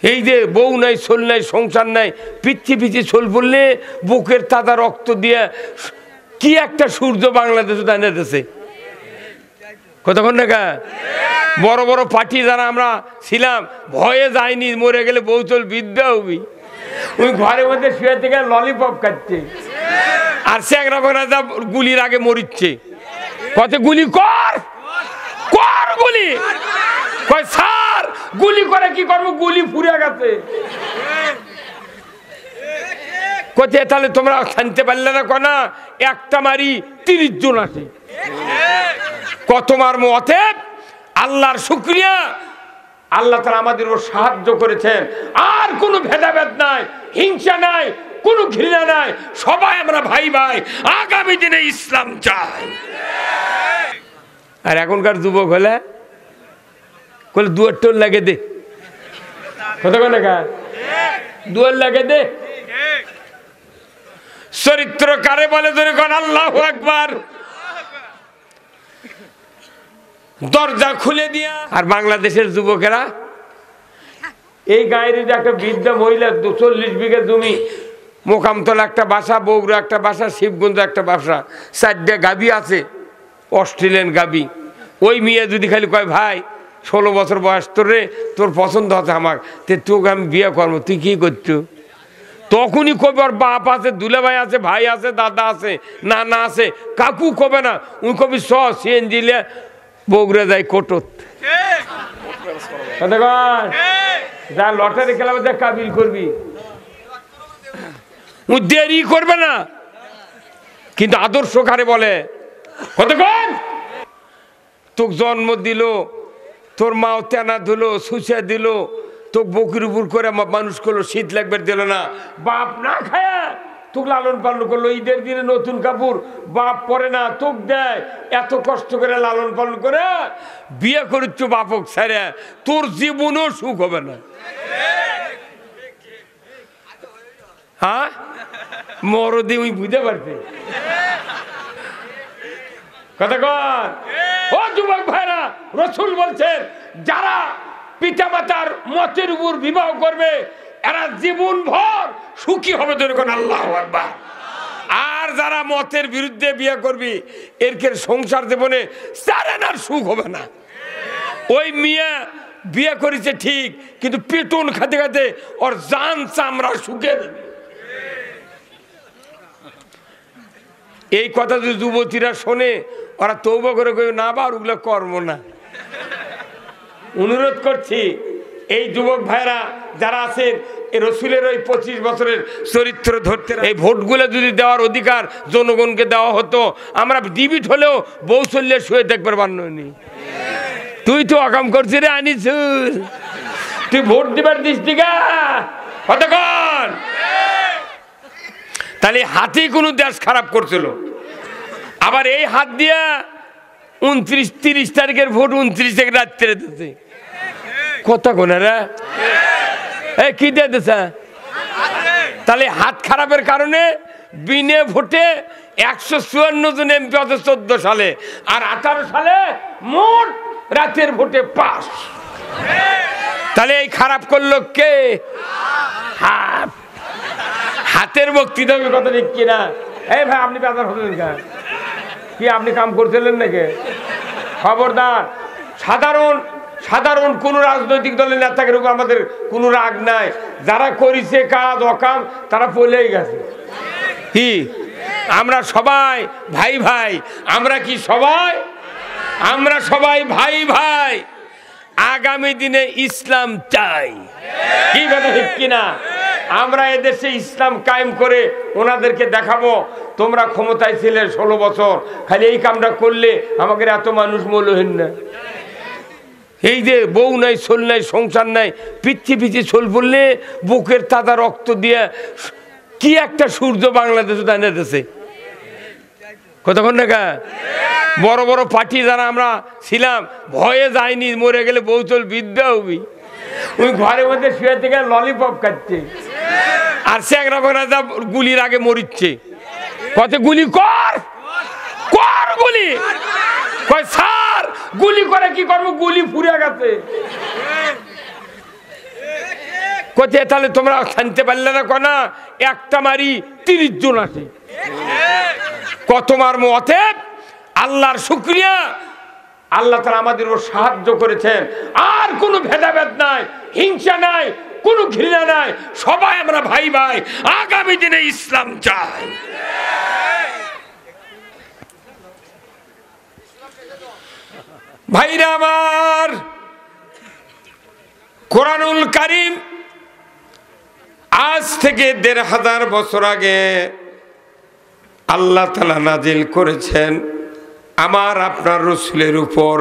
এই যে বউ নাই, ছোল নাই, সংসার নাই, পিচ্ছি পিচ্ছি ছোল পড়লে বুকের তাজা রক্ত দিয়ে কি একটা সূর্য বাংলাদেশে দাঁড়িয়ে দিতেছে। কতক্ষণ না বড় বড় পার্টি যারা আমরা ছিলাম ভয়ে যায়নি, মরে গেলে বউ চল বিদ্যা হবি। ওই ঘরের মধ্যে শুয়ে থেকে ললিপপ খাচ্ছে আর স্যাংরা করে যা গুলির আগে মরিচ্ছে। কত গুলি কর কর গুলি কয় স্যার গুলি করে কি করবো, গুলি ফুরে গেছে। কোথায় তাহলে তোমরা শান্তি পারলে না কনা, একটা মারি 30 জন আছে। কত মারমো। অতএব আল্লাহর শুকরিয়া, আল্লাহ তাআলা আমাদের উপর সাহায্য করেছেন। আর কোনো ভেদাভেদ নাই, হিংসা নাই, কোনো ঘৃণা নাই, সবাই আমরা ভাই ভাই। আগামী দিনে ইসলাম চাই। আর এখনকার যুবক হলে বলে দুয়ার টোল লাগে দে, কতক্ষণ না দুয়ার লাগে দে। চরিত্র কারে বলে ধরে কোন আল্লাহু আকবার। দরজা খুলে দিয়া। আর বাংলাদেশের যুবকেরা এই গায়ের যে একটা বৃদ্ধা মহিলা 40 বিঘা জমি, মোকামতলা একটা বাসা, বগুড়া একটা বাসা, শিবগঞ্জ একটা বাসা, 4টা গাবি আছে, অস্ট্রেলিয়ান গাবি। ওই মেয়ে যদি খালি কয় ভাই 16 বছর বয়স তোর রে, তোর পছন্দ হচ্ছে আমার, তোকে আমি বিয়ে করবো, তুই কি করছো? তখনই কবে ওর বাপ আছে, দুলাভাই আছে, ভাই আছে, দাদা আছে, নানা আছে, কাকু কবে না, উনি কবি সিএনজি বগুড়া যায় কোটত। যা লটারি খেলা যা কাবিল করবি, দেরি করবে না। কিন্তু আদর্শ কারে বলে? কতক্ষণ তোকে জন্ম দিল, তোর মাও তেনা দিল, সুসা দিল, তোকে বকির উপর করে মানুষ করলো, শীত লাগবে দিল না, বাপ না খায় তোকে লালন পালন করলো। ঈদের দিনে নতুন কাপড় বাপ পরে না, তোকে দেয়, এত কষ্ট করে লালন পালন করে বিয়ে করিচ্ছ বাপক ছেড়ে, তোর জীবনও সুখ হবে না। হ্যাঁ মরদি ওই বুঝতে পারছি কতক্ষণ। ও যুবক ভাইরা, রাসূল বলছেন যারা পিতা মাতার মতের উপর বিবাহ করবে এরা জীবন ভর সুখী হবে। দেখুন আল্লাহু আকবার। আর যারা মতের বিরুদ্ধে বিয়ে করবি এর সংসার জীবনে সারানার সুখ হবে না। ওই মিয়া বিয়ে করেছে ঠিক, কিন্তু পেটন খাতে খাতে ওর জান চামড়া শুকে দেবে। এই কথা যদি যুবতীরা শোনে ওরা তওবা করে কই না বা ওগুলো কর্ম না। অনুরোধ করছি এই যুবক ভাইরা যারা আছেন, এই রসুলের ওই 25 বছরের চরিত্র ধরতে, এই ভোটগুলো যদি দেওয়ার অধিকার জনগণকে দেওয়া হতো, আমরা ডিবিট হলেও বউ চললে শুয়ে দেখবার বান্নি। তুই তো অকাম করছি রে আনিস, তুই ভোট দিবার দিস টিকা কতক্ষণ। তাহলে হাতেই কোনো দেশ খারাপ করছিল। আবার এই হাত দিয়া 29-30 তারিখের ভোট 29 তারিখ রাত্রে দিতে কথা কোনারা কি দিতেছে। তাহলে হাত খারাপের কারণে বিনে ভোটে 154 জন এমপি আছে 14 সালে, আর 18 সালে মোট রাতের ভোটে পাস। তাহলে এই খারাপ করলো কে? হাত। হাতের বক্তৃতা কথা ঠিক কিনা? এই ভাই আপনি বাজার হলেন কি, আপনি কাম করছিলেন নাকি? খবরদার। সাধারণ কোন রাজনৈতিক দলের নেতাদের উপর আমাদের কোনো রাগ নাই। যারা করেছে কাজ অকাম তারা পলেই গেছে। কি আমরা সবাই ভাই ভাই, আমরা কি সবাই? আমরা সবাই ভাই ভাই। আগামী দিনে ইসলাম চাই, কি কথা ঠিক কিনা? আমরা এদেশে ইসলাম কায়েম করে ওনাদেরকে দেখাবো তোমরা ক্ষমতায় ছিলে 16 বছর, খালি এই কামটা করলে আমাদের এত মানুষ মূল্যহীন না। এই যে বউ নাই, ছোল নাই, সংসার নাই, পিচ্ছি পিচ্ছি ছোল পড়লে বুকের তাজা রক্ত দিয়ে কি একটা সূর্য বাংলাদেশে দাঁড়িয়ে দিতেছে। কতক্ষণ না বড় বড় পার্টি যারা আমরা ছিলাম ভয়ে যায়নি, মরে গেলে বউ চল বিদ্যা হবি। ওই ঘরের মধ্যে শুয়ে থেকে ললিপপ খাচ্ছে আর স্যাংরা করে যা গুলির আগে মরিচ্ছে। কত গুলি কর কর গুলি কয় স্যার গুলি করে কি করবো, গুলি ফুরে গেছে। কোথায় তাহলে তোমরা শানতে পারলে না কনা একটা মারি 30 জন আছে কত মারমো অতএব আল্লাহর শুকরিয়া আল্লাহ তাআলা আমাদের উপর সাহায্য করেছেন আর কোনো ভেদাভেদ নাই হিংসা নাই কোনো ঘৃণা নাই সবাই আমরা ভাই ভাই আগামী দিনে ইসলাম চাই ভাইরা আমার কোরআনুল কারীম আজ থেকে ১৫০০ বছর আগে আল্লাহ তাআলা নাজিল করেছেন আমার আপনার রাসূলের উপর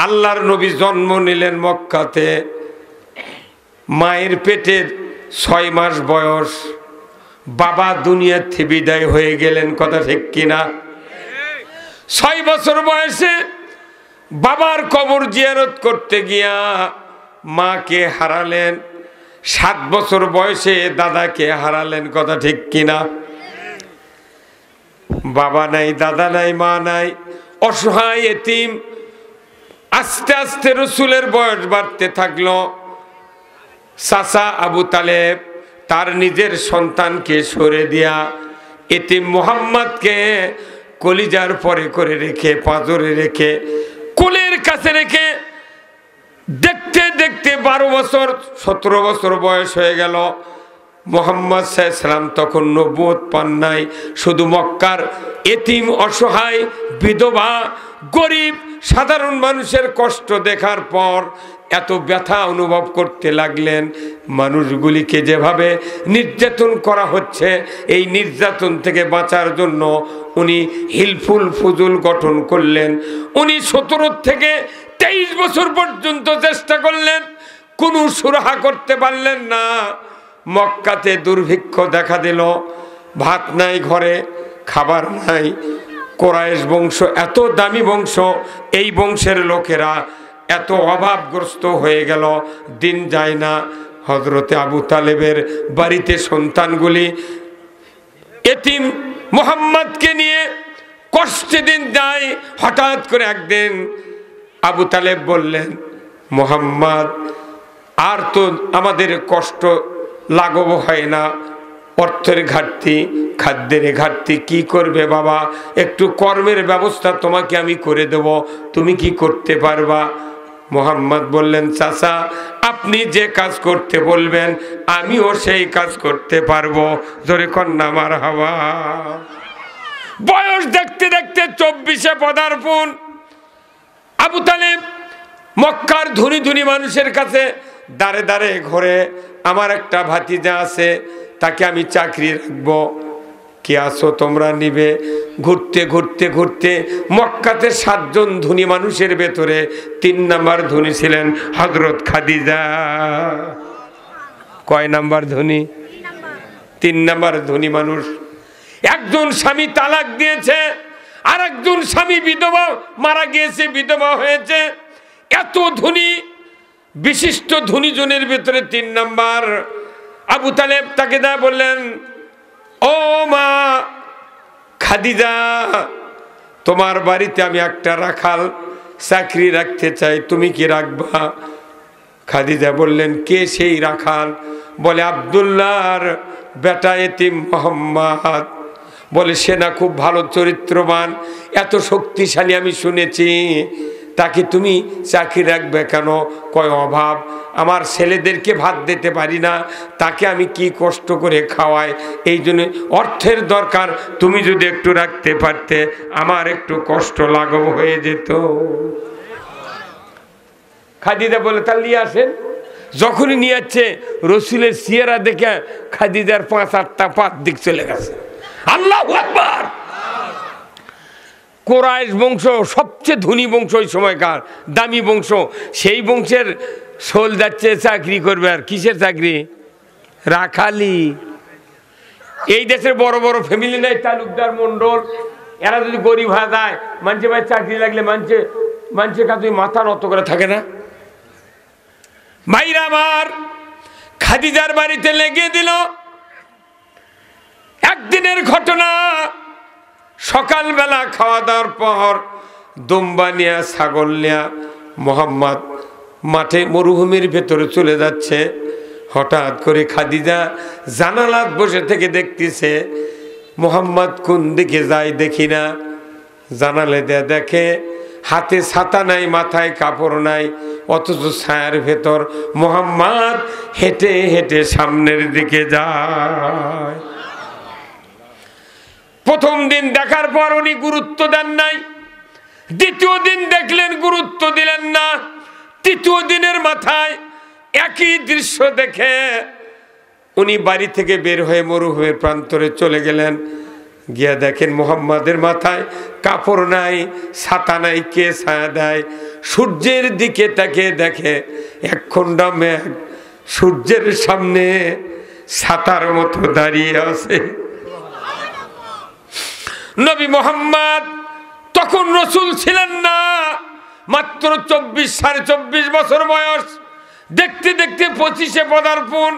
আল্লাহর নবী জন্ম নিলেন মক্কাতে মায়ের পেটের 6 মাস বয়স বাবা দুনিয়া থেকে বিদায় হয়ে গেলেন কথা ঠিক কিনা 6 বছর বয়সে বাবার কবর জিয়ারত করতে গিয়া মাকে হারালেন 7 বছর বয়সে দাদাকে হারালেন কথা ঠিক কিনা বাবা নাই দাদা নাই মা নাই অসহায় এতিম আস্তে আস্তে রাসূলের বয়স বাড়তে থাকলো চাচা আবু তালেব তার নিজের সন্তানকে সরে দিয়া এতিম মুহাম্মদকে কলিজার পরে করে রেখে পাঁজরে রেখে কোলের কাছে রেখে দেখতে দেখতে 12 বছর 17 বছর বয়স হয়ে গেল মুহাম্মদ সাল্লাল্লাহু আলাইহি সাল্লাম তখন নবুয়ত পান নাই শুধু মক্কার এতিম অসহায় বিধবা গরিব সাধারণ মানুষের কষ্ট দেখার পর এত ব্যথা অনুভব করতে লাগলেন মানুষগুলিকে যেভাবে নির্যাতন করা হচ্ছে এই নির্যাতন থেকে বাঁচার জন্য উনি হিলফুল ফুজুল গঠন করলেন উনি 17 থেকে 23 বছর পর্যন্ত চেষ্টা করলেন কোনো সুরাহা করতে পারলেন না মক্কাতে দুর্ভিক্ষ দেখা দিল ভাত নাই ঘরে খাবার নাই কুরাইশ বংশ এত দামি বংশ এই বংশের লোকেরা এত অভাবগ্রস্ত হয়ে গেল দিন যায় না হযরতে আবু তালেবের বাড়িতে সন্তানগুলি এতিম মুহাম্মদকে নিয়ে কষ্টে দিন যায় হঠাৎ করে একদিন আবু তালেব বললেন মুহাম্মদ আর তো আমাদের কষ্ট লাঘব হয় না অর্থের ঘাটতি খাদ্যের ঘাটতি কি করবে বাবা একটু কর্মের ব্যবস্থা তোমাকে আমি করে দেব তুমি কি করতে পারবা মুহাম্মদ বললেন চাচা আপনি যে কাজ করতে বলবেন আমিও সেই কাজ করতে পারবো জোরে কন্যা মারহাবা বয়স দেখতে দেখতে 24-এ পদার্পণ আবু তালেব মক্কার ধনী ধনী মানুষের কাছে দাঁড়ে দাঁড়ে ঘরে আমার একটা ভাতিজা আছে তাকে আমি চাকরি রাখবো কে আসো তোমরা নিবে ঘুরতে ঘুরতে ঘুরতে মক্কাতে 7 জন ধনী মানুষের ভেতরে 3 নাম্বার ধনী ছিলেন হযরত খাদিজা কয় নাম্বার ধনী 3 নাম্বার ধনী মানুষ একজন স্বামী তালাক দিয়েছে আর একজন স্বামী বিধবা মারা গিয়েছে বিধবা হয়েছে এত ধনী বিশিষ্ট ধনী জনের ভেতরে 3 নাম্বার আবু তালেব তাকে দা বললেন ও মা খাদিজা তোমার বাড়িতে আমি একটা রাখাল চাকরি রাখতে চাই তুমি কি রাখবা খাদিজা বললেন কে সেই রাখাল বলে আব্দুল্লাহর বেটা এতিম মুহাম্মদ বলে সে না খুব ভালো চরিত্রবান এত শক্তিশালী আমি শুনেছি তাকে তুমি চাকরি রাখবে কেন কয় অভাব আমার ছেলেদেরকে ভাত দিতে পারি না তাকে আমি কি কষ্ট করে খাওয়াই এই জন্য অর্থের দরকার তুমি যদি একটু রাখতে পারতে আমার একটু কষ্ট লাঘব হয়ে যেত খাদিজা বলে তাহলে নিয়ে আসেন যখনই নিয়ে যাচ্ছে রসুলের চেহারা দেখে খাদিজার 5-8টা পাত দিক চলে গেছে আল্লাহু আকবার কুরাইশ বংশ সবচেয়ে ধনী বংশ ওই সময়কার দামি বংশ সেই বংশের সোল যাচ্ছে চাকরি করবে আর কিসের চাকরি রাখালি এই দেশের বড় বড় ফ্যামিলি নাই তালুকদার মন্ডল এরা যদি গরিব হয়ে যায় মানুষের ভাই চাকরি লাগলে মানুষের কাছে মাথা নত করে থাকে না ভাইরা আমার খাদিজার বাড়িতে লেগে দিল একদিনের ঘটনা সকালবেলা খাওয়া দাওয়ার পর দুম্বা নিয়া ছাগল নিয়া মুহাম্মদ মাঠে মরুভূমির ভেতরে চলে যাচ্ছে হঠাৎ করে খাদিজা জানালাত বসে থেকে দেখতেছে মোহাম্মদ কোন দিকে যায় দেখি না। জানালে দেয়া দেখে হাতে ছাতা নাই, মাথায় কাপড় নাই, অথচ ছায়ার ভেতর মোহাম্মদ হেঁটে হেঁটে সামনের দিকে যায়। প্রথম দিন দেখার পর উনি গুরুত্ব দেন নাই, দ্বিতীয় দিন দেখলেন গুরুত্ব দিলেন না, তৃতীয় দিনের মাথায় একই দৃশ্য দেখে উনি বাড়ি থেকে বের হয়ে মরুভূমির প্রান্তরে চলে গেলেন। গিয়া দেখেন মোহাম্মদের মাথায় কাপড় নাই, ছাতা নাই, কে ছায়া দেয়? সূর্যের দিকে তাকে দেখে একখণ্ড মেঘ সূর্যের সামনে ছাতার মতো দাঁড়িয়ে আছে। নবী মোহাম্মদ তখন রসুল ছিলেন না, মাত্র 24-24.5 বছর বয়স। দেখতে দেখতে 25-এ পদার্পণ।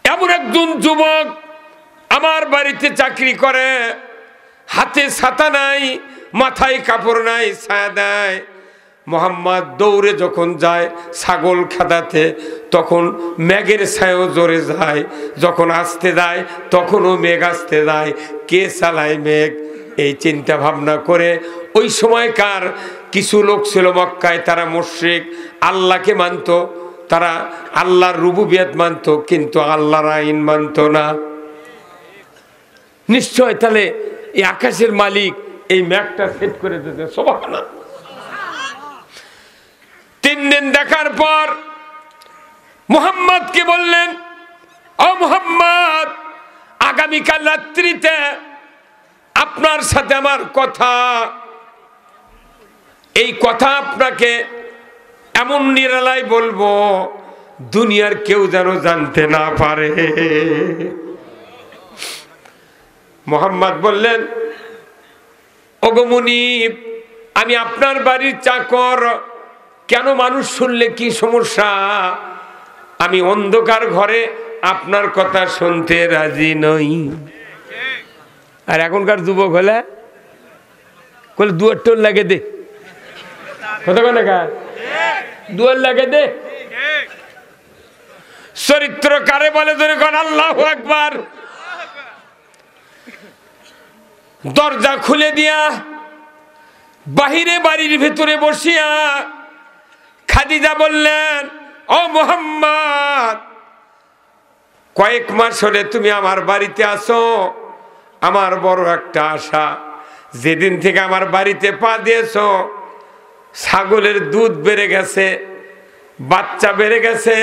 এমন একজন যুবক আমার বাড়িতে চাকরি করে, হাতে ছাতা নাই, মাথায় কাপড় নাই, ছায়া দেয়। মোহাম্মদ দৌড়ে যখন যায় ছাগল খাদাতে, তখন মেঘের ছায়াও জোরে যায়, যখন আসতে যায় তখনও মেঘ আসতে যায়। কে চালায় মেঘ? এই চিন্তা ভাবনা করে ওই সময়কার কিছু লোক ছিল মক্কায়, তারা মুশরিক, আল্লাহকে মানত, তারা আল্লাহর রুবুবিয়ত মানত, কিন্তু আল্লাহর আইন মানত না। নিশ্চয় তাহলে এই আকাশের মালিক এই মেঘটা সেট করে দিতে সুবহানাল্লাহ। 3 দিন দেখার পর মুহাম্মদকে বললেন, ও মুহাম্মদ, আগামীকাল রাত্রিতে আপনার সাথে আমার কথা, এই কথা আপনাকে এমন নিরালায় বলবো দুনিয়ার কেউ যেন জানতে না পারে। মুহাম্মদ বললেন, ওগো মুনিব, আমি আপনার বাড়ির চাকর, কেন মানুষ শুনলে কি সমস্যা? আমি অন্ধকার ঘরে আপনার কথা শুনতে রাজি নই। আর এখনকার যুবক হলে দুয়ার টোল লাগে দে, কথা বলে দুয়ার লাগে দে। চরিত্র কারে বলে ধরে কোন? আল্লাহু আকবার। দরজা খুলে দিয়া বাহিরে বাড়ির ভেতরে বসিয়া খাদিজা বললেন, ও মুহাম্মদ, কয়েক মাস হলে তুমি আমার বাড়িতে আসো, আমার বড় একটা আশা। যেদিন থেকে আমার বাড়িতে পা দিয়েছো, ছাগলের দুধ বেড়ে গেছে, বাচ্চা বেড়ে গেছে,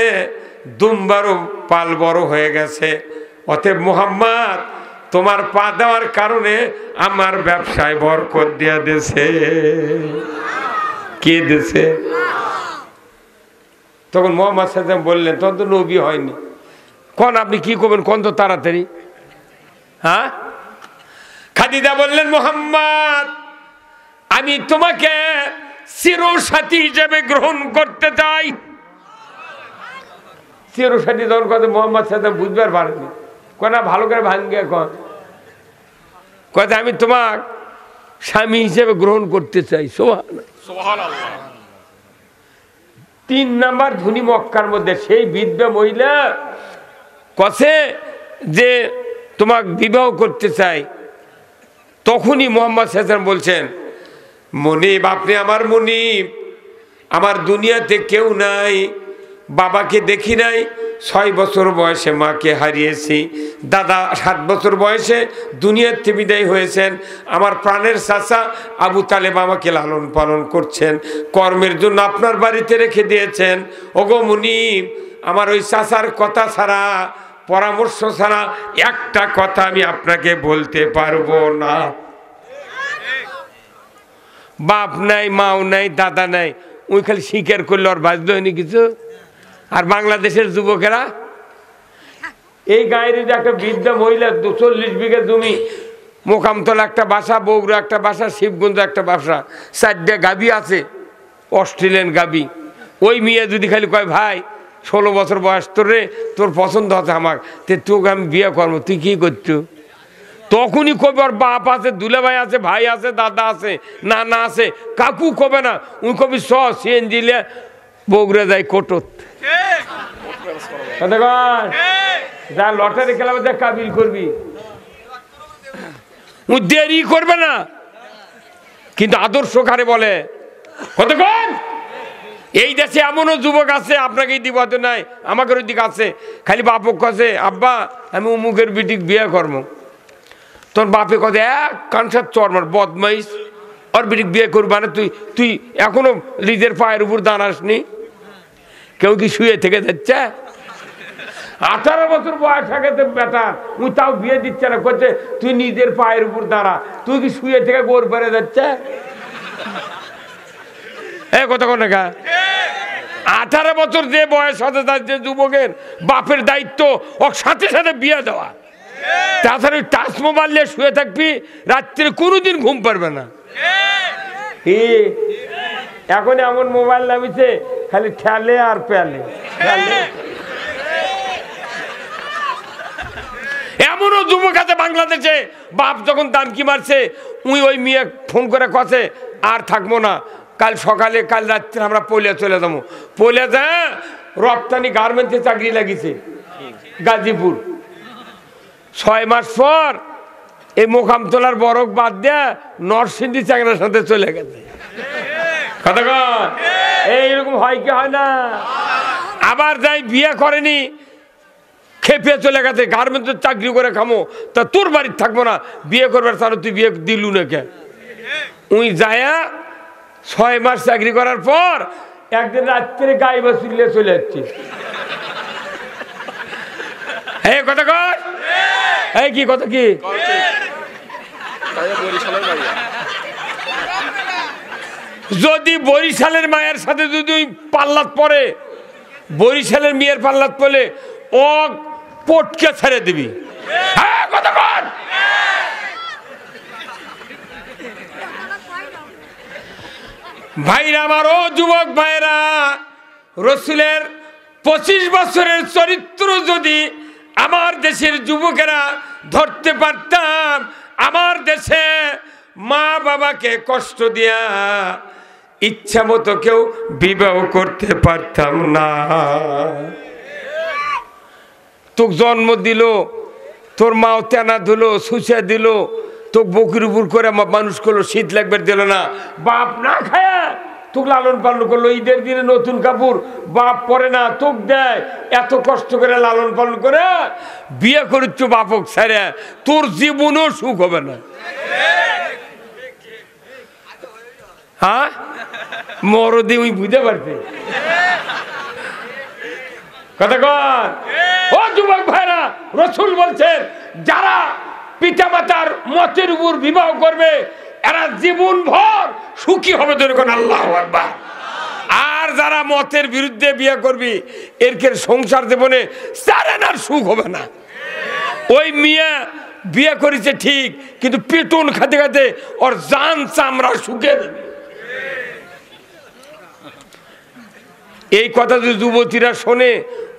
দুম্বারও পাল বড় হয়ে গেছে। অতএব মুহাম্মদ, তোমার পা দেওয়ার কারণে আমার ব্যবসায় বরকত দিয়া দিয়েছে। কে দিয়েছে? তখন মুহাম্মদ সাল্লাল্লাহু আলাইহি ওয়াসাল্লাম বললেন, তখন তো নবী হয়নি, কোন আপনি কি করবেন কোন তো তাড়াতাড়ি। হ্যাঁ, খাদিজা বললেন, মুহাম্মদ, আমি তোমাকে চিরসাথী হিসেবে গ্রহণ করতে চাই। চিরসাথী যখন কথা মুহাম্মদ সাল্লাল্লাহু আলাইহি ওয়াসাল্লাম বুঝবার পারেনি, কোনা ভালো করে ভাঙ্গে কথা, আমি তোমার স্বামী হিসেবে গ্রহণ করতে চাই। সুবহানাল্লাহ। 3 নাম্বার ধনী মক্কার মধ্যে সেই বিধবা মহিলা কছে যে তোমাকে বিবাহ করতে চাই। তখনই মুহাম্মদ সাল্লাল্লাহু আলাইহি ওয়াসাল্লাম বলছেন, মুনিব, আপনি আমার মুনিব, আমার দুনিয়াতে কেউ নাই, বাবাকে দেখি নাই, 6 বছর বয়সে মাকে হারিয়েছি, দাদা 7 বছর বয়সে দুনিয়াতে বিদায় হয়েছেন, আমার প্রাণের চাচা আবু তালেব আমাকে লালন পালন করছেন, কর্মের জন্য আপনার বাড়িতে রেখে দিয়েছেন। ওগো মুনিব, আমার ওই চাচার কথা ছাড়া, পরামর্শ ছাড়া একটা কথা আমি আপনাকে বলতে পারবো না। বাপ নাই, মাও নাই, দাদা নাই, ওই খালি স্বীকার করলে আর বাজলো হয়নি কিছু। আর বাংলাদেশের যুবকেরা এই গায়ের যে একটা বৃদ্ধা মহিলা, 40 বিঘা জমি, মোকামতলা একটা বাসা, বগুড়া একটা বাসা, শিবগঞ্জ একটা বাসা, 4টা গাবি আছে, অস্ট্রেলিয়ান গাবি। ওই মেয়ে যদি খালি কয়, ভাই 16 বছর বয়স তোর রে, তোর পছন্দ হচ্ছে আমার, তোকে আমি বিয়ে করবো, তুই কি করছো? তখনই কবে ওর বাপ আছে, দুলাভাই আছে, ভাই আছে, দাদা আছে, নানা আছে, কাকু কবে না, উনি কবি সিএনজি বগুড়া যায় কোটত। যা লটারি খেলাবে যা কাবিল করবি, দেরি করবে না, কিন্তু আদর্শ কারে বলে? কতক্ষণ এই দেশে এমনও যুবক আছে, আপনাকে দিব নাই, আমাকে ওই দিকে আছে, খালি বাপক কাছে আব্বা আমি উমুকের বিটিক বিয়ে করবো, তোর বাপে কথা এক কানসার চরমার বদমাইশ, ওর বিটিক বিয়ে করবো মানে তুই এখনো নিজের পায়ের উপর দাঁড়াসনি। কেউ কি শুয়ে থেকে যাচ্ছে? 18 বছর বয়স আগে বেটা তুই তাও বিয়ে দিচ্ছে না, করছে তুই নিজের পায়ের উপর দাঁড়া, তুই কি শুয়ে থেকে গোর পেরে যাচ্ছে? কথা কোন 18 বছর যে বয়স হতে যাচ্ছে যুবকের, বাপের দায়িত্ব ওর সাথে সাথে বিয়ে দেওয়া। তাছাড়া ওই টাচ মোবাইল নিয়ে শুয়ে থাকবি, রাত্রে কোনোদিন ঘুম পারবে না। এখন এমন মোবাইল নামিছে খালি ঠেলে আর পেলে। এমনও যুবক আছে বাংলাদেশে, বাপ যখন দামকি মারছে ওই মেয়ে ফোন করে কছে আর থাকবো না, কাল সকালে কাল রাত্রে আমরা পলিয়া চলে যাবো। পলিয়া যা রপ্তানি গার্মেন্টসে চাকরি লাগিয়েছে গাজীপুর। 6 মাস পর এই মোকামতলার বরফ বাদ দেয়া নরসিংদী চাকরির সাথে চলে গেছে। এইরকম হয় কি হয় না? আবার যাই বিয়ে করেনি, খেপে চলে গেছে, গার্মেন্টসের চাকরি করে খামো, তা তোর বাড়ির থাকবো না, বিয়ে করবার তার তুই বিয়ে দিলু না কে? উই যায়া 6 মাস চাকরি করার পর একদিন রাত্রে গায়ে বাসুলে চলে যাচ্ছে। এই কথা কর, এই কি কথা কি? যদি বরিশালের মায়ের সাথে যদি পাল্লাত পরে, বরিশালের মেয়ের পাল্লাত পড়লে ও পটকে ছেড়ে দিবি। হ্যাঁ কথা কর। ভাইরা আমার, ও যুবক ভাইরা, রসুলের 25 বছরের চরিত্র যদি আমার দেশের যুবকেরা ধরতে পারতাম, আমার দেশে মা বাবাকে কষ্ট দিয়া ইচ্ছা মতো কেউ বিবাহ করতে পারতাম না। তোকে জন্ম দিল, তোর মাও তেনা দিল, সুসা দিল, তোকে বকির উপর করে মানুষ করলো, শীত লাগবে দিল না, বাপ না খায় তোকে লালন পালন করলো, ঈদের দিনে নতুন কাপড় বাপ পরে না, তোকে দেয়, এত কষ্ট করে লালন পালন করে বিয়ে করিচ্ছ বাপক ছেড়ে, তোর জীবনও সুখ হবে না। হ্যাঁ মরদে ওই বুঝতে পারছে কথা কর। ও যুবক ভাইরা, রসুল বলছেন যারা পিতা মাতার মতের উপর বিবাহ করবে এরা জীবন ভর সুখী হবে, যেরকম আল্লাহু আকবার। আর যারা মতের বিরুদ্ধে বিয়ে করবি এর সংসার জীবনে সারানার সুখ হবে না। ওই মিয়া বিয়ে করেছে ঠিক, কিন্তু পেটন খাতে খাতে ওর জান চামড়া শুকে দেবে। এই কথা যদি যুবতীরা শোনে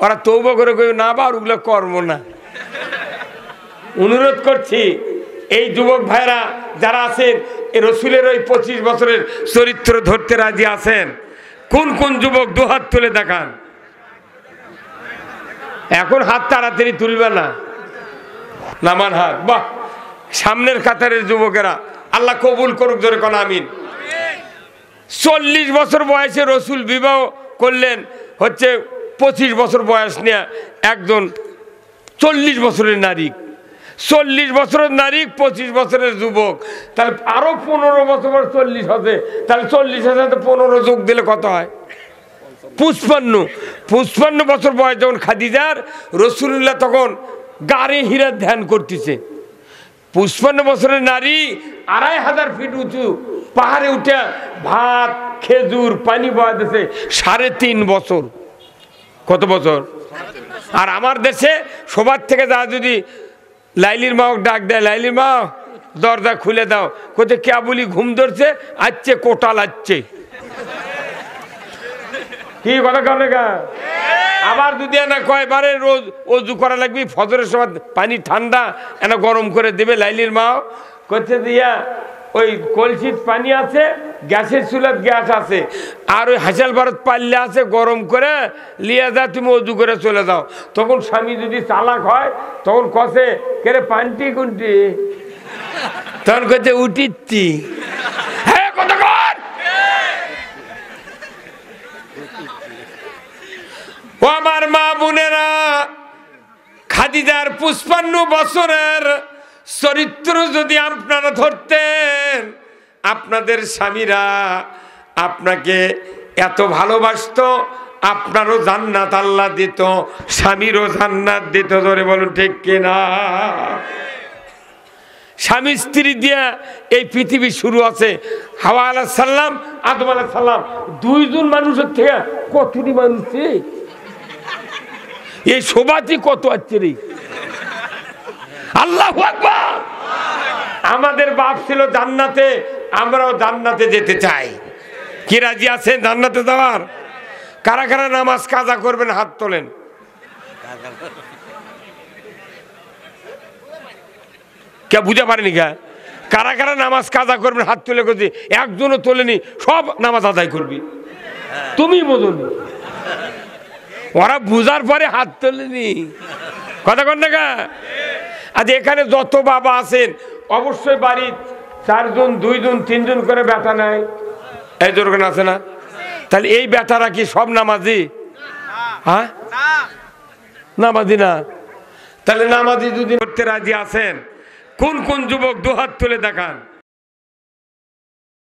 ওরা তওবা করে কই না বা ওগুলো কর্ম না। অনুরোধ করছি এই যুবক ভাইরা যারা আছেন এই রসুলের ওই 25 বছরের চরিত্র ধরতে রাজি আছেন, কোন কোন যুবক দুহাত তুলে দেখান। এখন হাত তাড়াতাড়ি তুলবে না, নামান হাত। বাহ, সামনের কাতারের যুবকেরা আল্লাহ কবুল করুক, জোরে কোন আমিন। 40 বছর বয়সে রসুল বিবাহ করলেন, হচ্ছে 25 বছর বয়স নিয়ে একজন 40 বছরের নারী, 40 বছরের নারী 25 বছরের যুবক, তাহলে আরো 15 বছর 40 হবে, তাহলে 40-এর সাথে 15 যোগ দিলে কত হয়? 55 বছর বয়স যখন খাদিজার, রসুল্লাহ তখন গাড়ি হীরার ধ্যান করতেছে। 55 বছরের নারী 2500 ফিট উঁচু পাহাড়ে উঠে ভাত খেজুর পানি বয়া দিছে 3.5 বছর। কত বছর? আর আমার দেশে সবার থেকে যা যদি লাইলির মা ডাক দেয়, লাইলির মা দরজা খুলে দাও, কোথায় কে বলি ঘুম ধরছে, আসছে কোটাল আসছে, কি কথা কেন? আবার যদি না কয়বারে রোজ অজু করা লাগবে, ফজরের সময় পানি ঠান্ডা এনা গরম করে দেবে লাইলির মা, করছে দিয়া ওই কলসিত পানি আছে, গ্যাসের চুলাত গ্যাস আছে, আর ওই হাঁসাল ভারত পাল্লে আছে, গরম করে লিয়ে যা, তুমি অজু করে চলে যাও। তখন স্বামী যদি চালাক হয় তখন কষে কেরে পানটি কোনটি, তখন কইতে উঠিচ্ছি। হ্যাঁ কথা কর। ও আমার মা বোনেরা, খাদিজার 55 বছরের চরিত্র যদি আপনারা ধরতেন, আপনাদের স্বামীরা আপনাকে এত ভালোবাসতো, আপনারও জান্নাত আল্লাহ দিত, স্বামীরও জান্নাত দিত। ধরে বলুন ঠিক কিনা? স্বামী স্ত্রী দিয়া এই পৃথিবী শুরু আছে। হাওয়া আলাইহিস সালাম, আদম আলাইহিস সালাম, দুইজন মানুষের থেকে কতটি মানুষ, এই শোভাতি কত আছে রে। আল্লাহু আকবার। আমাদের বাপ ছিল জান্নাতে, আমরাও জান্নাতে যেতে চাই। কি রাজি আছেন জান্নাতে যাওয়ার? কারা কারা নামাজ কাজা করবেন হাত তোলেন। কে বুঝা পারেনি? কারা কারা নামাজ কাজা করবেন হাত তুলে করছি? একজনও তোলেনি, সব নামাজ আদায় করবি। তুমি বোঝনি, ওরা বুঝার পরে হাত তোলেনি। কথা কন না? আজ এখানে যত বাবা আছেন অবশ্যই বাড়ির 4 জন 2 জন 3 জন করে বেটা নেয়, এই দরকার আছে না? তাহলে এই বেটারা কি সব নামাজি? হ্যাঁ নামাজি না। তাহলে নামাজি যদি করতে রাজি আছেন, কোন কোন যুবক 2 হাত তুলে দেখান।